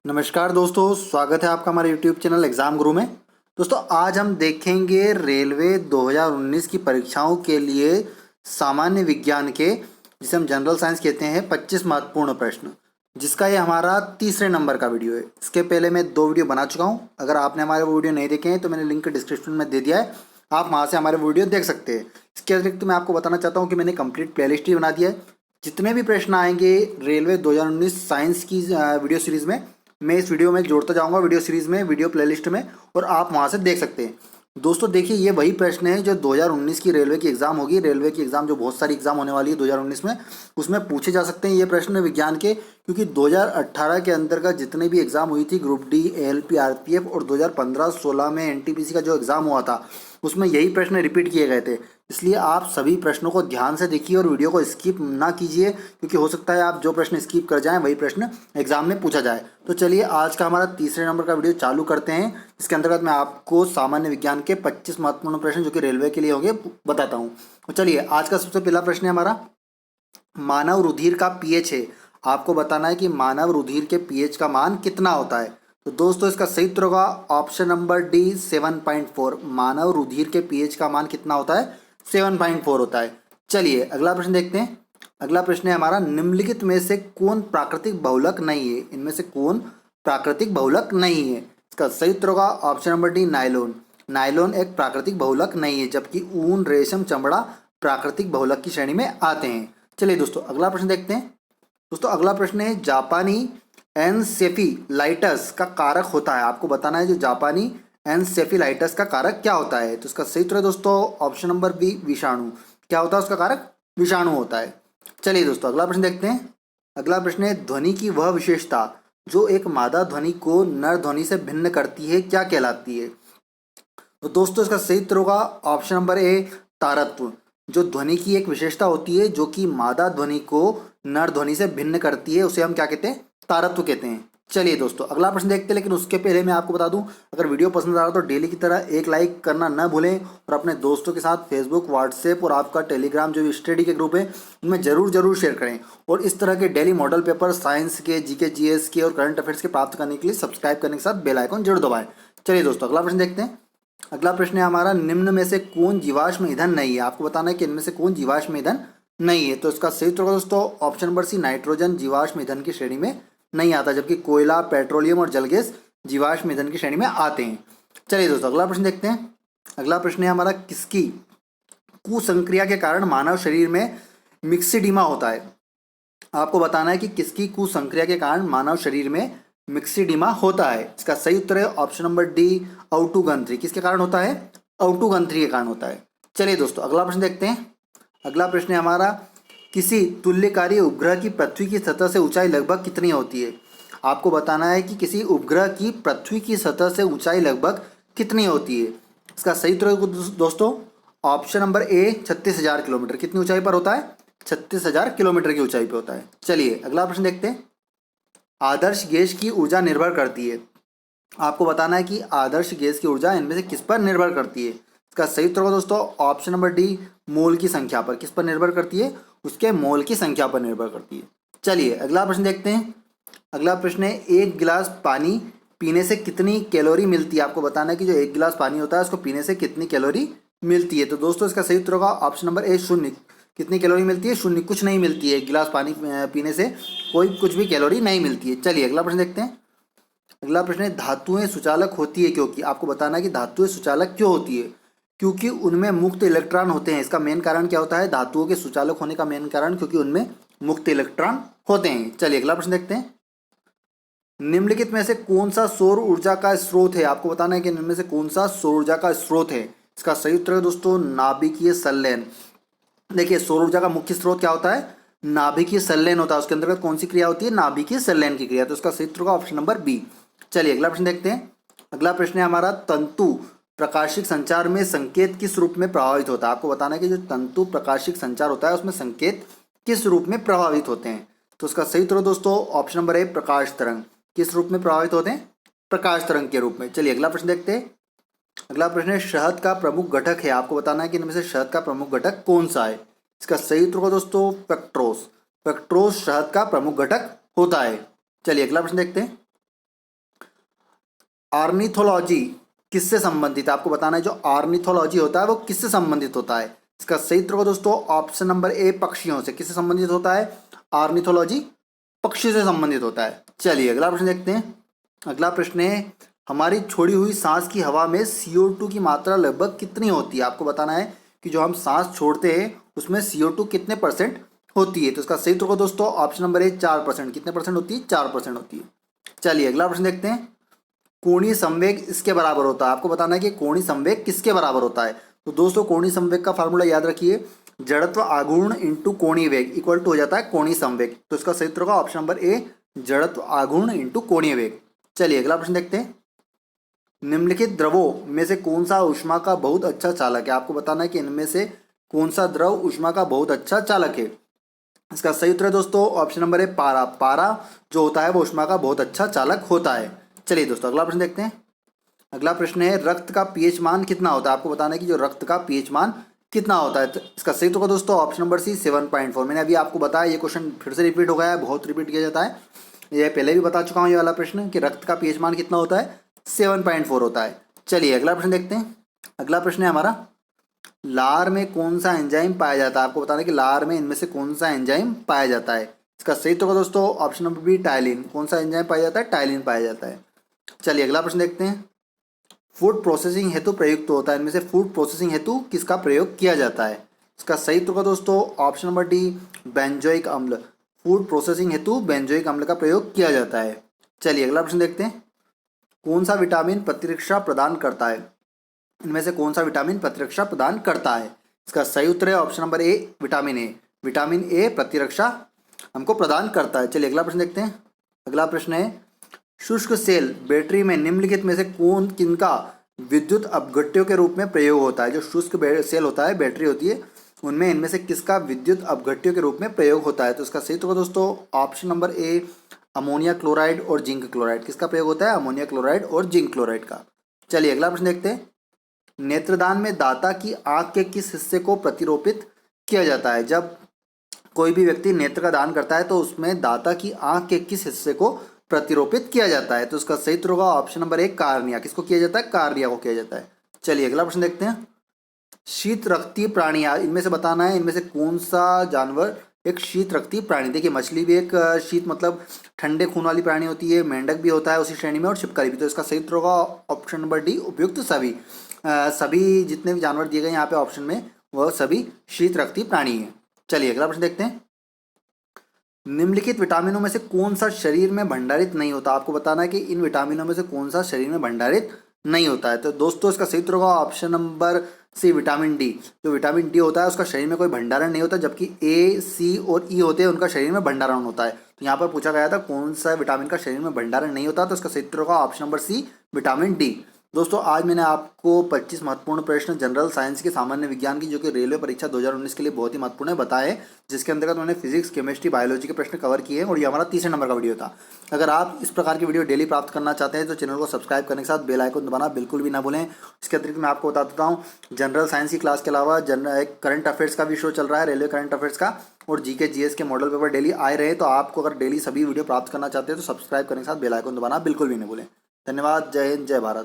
नमस्कार दोस्तों, स्वागत है आपका हमारे YouTube चैनल एग्ज़ाम गुरु में। दोस्तों आज हम देखेंगे रेलवे 2019 की परीक्षाओं के लिए सामान्य विज्ञान के, जिसे हम जनरल साइंस कहते हैं, 25 महत्वपूर्ण प्रश्न, जिसका ये हमारा तीसरे नंबर का वीडियो है। इसके पहले मैं 2 वीडियो बना चुका हूँ। अगर आपने हमारे वो वीडियो नहीं देखे हैं तो मैंने लिंक डिस्क्रिप्शन में दे दिया है, आप वहाँ से हमारे वीडियो देख सकते हैं। इसके अतिरिक्त मैं आपको बताना चाहता हूँ कि मैंने कंप्लीट प्लेलिस्ट ही बना दिया है। जितने भी प्रश्न आएंगे रेलवे 2019 साइंस की वीडियो सीरीज़ में, मैं इस वीडियो में जोड़ता जाऊंगा, वीडियो सीरीज़ में, वीडियो प्लेलिस्ट में, और आप वहां से देख सकते हैं। दोस्तों देखिए, ये वही प्रश्न है जो 2019 की रेलवे की एग्ज़ाम होगी। रेलवे की एग्ज़ाम जो बहुत सारी एग्ज़ाम होने वाली है 2019 में, उसमें पूछे जा सकते हैं ये प्रश्न विज्ञान के, क्योंकि 2018 के अंतर्गत जितने भी एग्ज़ाम हुई थी, ग्रुप डी, एएलपी, आरपीएफ, और 2015-16 में एनटीपीसी का जो एग्ज़ाम हुआ था, उसमें यही प्रश्न रिपीट किए गए थे। इसलिए आप सभी प्रश्नों को ध्यान से देखिए और वीडियो को स्किप ना कीजिए, क्योंकि हो सकता है आप जो प्रश्न स्किप कर जाएं वही प्रश्न एग्जाम में पूछा जाए। तो चलिए आज का हमारा तीसरे नंबर का वीडियो चालू करते हैं। इसके अंतर्गत मैं आपको सामान्य विज्ञान के 25 महत्वपूर्ण प्रश्न जो कि रेलवे के लिए होंगे बताता हूँ। तो चलिए आज का सबसे पहला प्रश्न है हमारा, मानव रुधिर का पीएच है। आपको बताना है कि मानव रुधिर के पीएच का मान कितना होता है। तो दोस्तों इसका सही उत्तर होगा ऑप्शन नंबर डी, 7.4। मानव रुधिर के पीएच का मान कितना होता है? 7.4 होता है। चलिए अगला प्रश्न देखते हैं। अगला प्रश्न है हमारा, निम्नलिखित में से कौन प्राकृतिक बहुलक नहीं है? इनमें से कौन प्राकृतिक बहुलक नहीं है? इसका सही उत्तर होगा option number D, nylon. Nylon एक प्राकृतिक बहुलक नहीं है, जबकि ऊन, रेशम, चमड़ा प्राकृतिक बहुलक की श्रेणी में आते हैं। चलिए दोस्तों अगला प्रश्न देखते हैं। दोस्तों अगला प्रश्न है, जापानी एनसेफेलाइटिस का कारक होता है। आपको बताना है जो जापानी एनसेफेलाइटिस का कारक क्या होता है। तो इसका सही उत्तर है दोस्तों ऑप्शन नंबर बी, विषाणु। क्या होता है उसका कारक? विषाणु होता है। चलिए दोस्तों अगला प्रश्न देखते हैं। अगला प्रश्न है, ध्वनि की वह विशेषता जो एक मादा ध्वनि को नर ध्वनि से भिन्न करती है क्या कहलाती है? तो दोस्तों इसका सही उत्तर होगा ऑप्शन नंबर ए, तारत्व। जो ध्वनि की एक विशेषता होती है जो कि मादा ध्वनि को नर ध्वनि से भिन्न करती है, उसे हम क्या कहते हैं? तारत्व कहते हैं। चलिए दोस्तों अगला प्रश्न देखते हैं, लेकिन उसके पहले मैं आपको बता दूं, अगर वीडियो पसंद आ रहा हो तो डेली की तरह एक लाइक करना न भूलें, और अपने दोस्तों के साथ फेसबुक, व्हाट्सएप और आपका टेलीग्राम जो स्टडी के ग्रुप है उनमें जरूर शेयर करें। और इस तरह के डेली मॉडल पेपर, साइंस के, जीके, जीएस के और करंट अफेयर्स के प्राप्त करने के लिए सब्सक्राइब करने के साथ बेल आइकन जरूर दबाएं। चलिए दोस्तों अगला प्रश्न देखते हैं। अगला प्रश्न है हमारा, निम्न में से कौन जीवाश्म ईंधन नहीं है? आपको बताना है कि इनमें से कौन जीवाश्म ईंधन नहीं है। तो इसका सही उत्तर होगा दोस्तों ऑप्शन नंबर सी, नाइट्रोजन जीवाश्म ईंधन की श्रेणी में नहीं आता, जबकि कोयला, पेट्रोलियम और जल गैस जीवाश्म ईंधन की श्रेणी में आते हैं। चलिए दोस्तों अगला प्रश्न देखते हैं। अगला प्रश्न है हमारा, किसकी कुसंक्रिया के कारण मानव शरीर में मिक्सिडीमा होता है? आपको बताना है कि किसकी कुसंक्रिया के कारण मानव शरीर में मिक्सिडीमा होता है। इसका सही उत्तर है ऑप्शन नंबर डी, औटुगंथ्री। किसके कारण होता है? औटुगंथ्री के कारण होता है। चलिए दोस्तों अगला प्रश्न देखते हैं। अगला प्रश्न है हमारा, किसी तुल्यकारी उपग्रह की पृथ्वी की सतह से ऊंचाई लगभग कितनी होती है? आपको बताना है कि किसी उपग्रह की पृथ्वी की सतह से ऊंचाई लगभग कितनी होती है। इसका सही उत्तर है दोस्तों ऑप्शन नंबर ए, 36,000 किलोमीटर। कितनी ऊंचाई पर होता है? 36,000 किलोमीटर की ऊंचाई पर होता है। चलिए अगला प्रश्न देखते हैं। आदर्श गैस की ऊर्जा निर्भर करती है। आपको बताना है कि आदर्श गैस की ऊर्जा इनमें से किस पर निर्भर करती है। इसका सही उत्तर होगा दोस्तों ऑप्शन नंबर डी, मोल की संख्या पर। किस पर निर्भर करती है? उसके मोल की संख्या पर निर्भर करती है। चलिए अगला प्रश्न देखते हैं। अगला प्रश्न है, एक गिलास पानी पीने से कितनी कैलोरी मिलती है? आपको बताना है कि जो एक गिलास पानी होता है उसको पीने से कितनी कैलोरी मिलती है। तो दोस्तों इसका सही उत्तर होगा ऑप्शन नंबर ए, 0। कितनी कैलोरी मिलती है? 0, कुछ नहीं मिलती है। एक गिलास पानी पीने से कोई कुछ भी कैलोरी नहीं मिलती है। चलिए अगला प्रश्न देखते हैं। अगला प्रश्न है, धातुएं सुचालक होती है क्योंकि? आपको बताना है कि धातुएं सुचालक क्यों होती है? क्योंकि उनमें मुक्त इलेक्ट्रॉन होते हैं। इसका मेन कारण क्या होता है? धातुओं के सुचालक होने का मेन कारण क्योंकि उनमें मुक्त इलेक्ट्रॉन होते हैं। चलिए अगला प्रश्न देखते हैं। निम्नलिखित में से कौन सा सौर ऊर्जा का स्रोत है? आपको बताना है कि इनमें से कौन सा सौर ऊर्जा का स्रोत है। इसका सही उत्तर है दोस्तों नाभिकीय संलयन। देखिए सौर ऊर्जा का मुख्य स्रोत क्या होता है? नाभिकीय संलयन होता है। उसके अंतर्गत कौन सी क्रिया होती है? नाभिकीय संलयन की क्रिया। तो इसका सही उत्तर होगा ऑप्शन नंबर बी। चलिए अगला प्रश्न देखते हैं। अगला प्रश्न है हमारा, तंतु प्रकाशिक संचार में संकेत किस रूप में प्रभावित होता है? आपको बताना है कि जो तंतु प्रकाशिक संचार होता है उसमें संकेत किस रूप में प्रभावित होते हैं। तो उसका सही उत्तर दोस्तों ऑप्शन नंबर ए, प्रकाश तरंग। किस रूप में प्रभावित होते हैं? प्रकाश तरंग के रूप में। चलिए अगला प्रश्न देखते हैं। अगला प्रश्न है, शहद का प्रमुख घटक है। आपको बताना है कि इनमें से शहद का प्रमुख घटक कौन सा है। इसका सही उत्तर होगा दोस्तों पेक्ट्रोस। पेक्ट्रोस शहद का प्रमुख घटक होता है। चलिए अगला प्रश्न देखते हैं। ऑर्निथोलॉजी किससे संबंधित है? आपको बताना है जो ऑर्निथोलॉजी होता है वो किससे संबंधित होता है। इसका सही उत्तर होगा दोस्तों ऑप्शन नंबर ए, पक्षियों से। किससे संबंधित होता है? ऑर्निथोलॉजी पक्षियों से संबंधित होता है। चलिए अगला प्रश्न देखते हैं। अगला प्रश्न है, हमारी छोड़ी हुई सांस की हवा में CO2 की मात्रा लगभग कितनी होती है? आपको बताना है कि जो हम सांस छोड़ते हैं उसमें CO2 कितने % होती है। तो इसका सही उत्तर होगा दोस्तों ऑप्शन नंबर ए, 4%। कितने % होती है? 4% होती है। चलिए अगला प्रश्न देखते हैं। कोणीय संवेग इसके बराबर होता है। आपको बताना है कि कोणीय संवेग किसके बराबर होता है। तो दोस्तों कोणीय संवेग का फार्मूला याद रखिए, जड़त्व आघूर्ण इंटू कोणीय वेग इक्वल टू हो जाता है कोणीय संवेग। तो इसका सही उत्तर होगा ऑप्शन नंबर ए, जड़त्व आघूर्ण इंटू कोणीय वेग। चलिए अगला प्रश्न देखते हैं। निम्नलिखित द्रवों में से कौन सा ऊष्मा का बहुत अच्छा चालक है? आपको बताना है कि इनमें से कौन सा द्रव ऊष्मा का बहुत अच्छा चालक है। इसका सही उत्तर है दोस्तों ऑप्शन नंबर ए, पारा। पारा जो होता है वो ऊष्मा का बहुत अच्छा चालक होता है। चलिए दोस्तों अगला प्रश्न देखते हैं। अगला प्रश्न है, रक्त का पीएच मान कितना होता है? आपको बताना है कि जो रक्त का पीएच मान कितना होता है। तो इसका सही उत्तर होगा दोस्तों ऑप्शन नंबर सी, 7.4। मैंने अभी आपको बताया, ये क्वेश्चन फिर से रिपीट हो गया है, बहुत रिपीट किया जाता है। ये पहले भी बता चुका हूँ ये वाला प्रश्न कि रक्त का पीएच मान कितना होता है, 7.4 होता है। चलिए अगला प्रश्न देखते हैं। अगला प्रश्न है हमारा, लार में कौन सा एंजाइम पाया जाता है? आपको बताना है कि लार में इनमें से कौन सा एंजाइम पाया जाता है। इसका सही उत्तर होगा दोस्तों ऑप्शन नंबर बी, टाइलिन। कौन सा एंजाइम पाया जाता है? टाइलिन पाया जाता है। चलिए अगला प्रश्न देखते हैं। फूड प्रोसेसिंग हेतु प्रयुक्त होता है, इनमें से फूड प्रोसेसिंग हेतु किसका प्रयोग किया जाता है? इसका सही उत्तर होगा दोस्तों ऑप्शन नंबर डी, बेंजोइक अम्ल। फूड प्रोसेसिंग हेतु बेंजोइक अम्ल का प्रयोग किया जाता है। चलिए अगला प्रश्न देखते हैं। कौन सा विटामिन प्रतिरक्षा प्रदान करता है? इनमें से कौन सा विटामिन प्रतिरक्षा प्रदान करता है? इसका सही उत्तर है option number A, vitamin A. Vitamin A प्रतिरक्षा हमको प्रदान करता है। चलिए अगला प्रश्न देखते हैं। अगला प्रश्न है, शुष्क सेल बैटरी में निम्नलिखित में से कौन किनका विद्युत अपघट्यों के रूप में प्रयोग होता है? जो शुष्क सेल होता है, बैटरी होती है, उनमें इनमें से किसका विद्युत अपघट्यों के रूप में प्रयोग होता है? तो इसका सही होगा दोस्तों option number A, ammonia chloride और जिंक क्लोराइड। किसका प्रयोग होता है? अमोनिया क्लोराइड और जिंक क्लोराइड का। चलिए अगला प्रश्न देखते हैं। नेत्रदान में दाता की आंख के किस हिस्से को प्रतिरोपित किया जाता है? जब कोई भी व्यक्ति नेत्र का दान करता है तो उसमें दाता की आंख के किस हिस्से को प्रतिरोपित किया जाता है? तो उसका सही उत्तर होगा ऑप्शन नंबर एक, कार्निया। किसको किया जाता है? कार्निया को किया जाता है। चलिए अगला प्रश्न देखते हैं। शीत रक्तीय प्राणी, इनमें से बताना है इनमें से कौन सा जानवर एक शीत रक्तीय प्राणी। देखिए मछली भी एक शीत मतलब ठंडे खून वाली प्राणी होती है, मेंढक भी होता है उसी श्रेणी में, और छिपकली भी। तो इसका सही उत्तर होगा ऑप्शन नंबर डी, उपयुक्त सभी। सभी जितने भी जानवर दिए गए यहाँ पे ऑप्शन में वह सभी शीत रक्तीय प्राणी हैं। चलिए अगला प्रश्न देखते हैं। निम्नलिखित विटामिनों में से कौन सा शरीर में भंडारित नहीं होता? आपको बताना है कि इन विटामिनों में से कौन सा शरीर में भंडारित नहीं होता है। तो दोस्तों इसका सही उत्तर होगा option number C, vitamin D. जो विटामिन डी होता है उसका शरीर में कोई भंडारण नहीं होता, जबकि ए, सी और ई होते हैं उनका शरीर में भंडारण होता है। तो यहाँ पर पूछा गया था कौन सा विटामिन का शरीर में भंडारण नहीं होता, तो इसका सही उत्तर होगा option number C, vitamin D. दोस्तों आज मैंने आपको 25 महत्वपूर्ण प्रश्न जनरल साइंस के सामान्य विज्ञान की, जो कि रेलवे परीक्षा 2019 के लिए बहुत ही महत्वपूर्ण है, बताए, जिसके अंतर्गत मैंने फिजिक्स, केमिस्ट्री, बायोलॉजी के प्रश्न कवर किए हैं, और ये हमारा तीसरे नंबर का वीडियो था। अगर आप इस प्रकार की वीडियो डेली प्राप्त करना चाहते हैं तो चैनल को सब्सक्राइब करने के साथ बेल आइकन दबाना बिल्कुल भी ना भूलें। इसके अतिरिक्त मैं आपको बता देता हूँ, जनरल साइंस की क्लास के अलावा करंट अफेयर्स का भी शो चल रहा है, रेलवे करंट अफेयर्स का, और जीके जीएस के मॉडल पेपर डेली आए रहे। तो आपको अगर डेली सभी वीडियो प्राप्त करना चाहते हैं तो सब्सक्राइब करने के साथ बेल आइकन दबाना बिल्कुल भी नहीं भूलें। धन्यवाद। जय हिंद, जय भारत।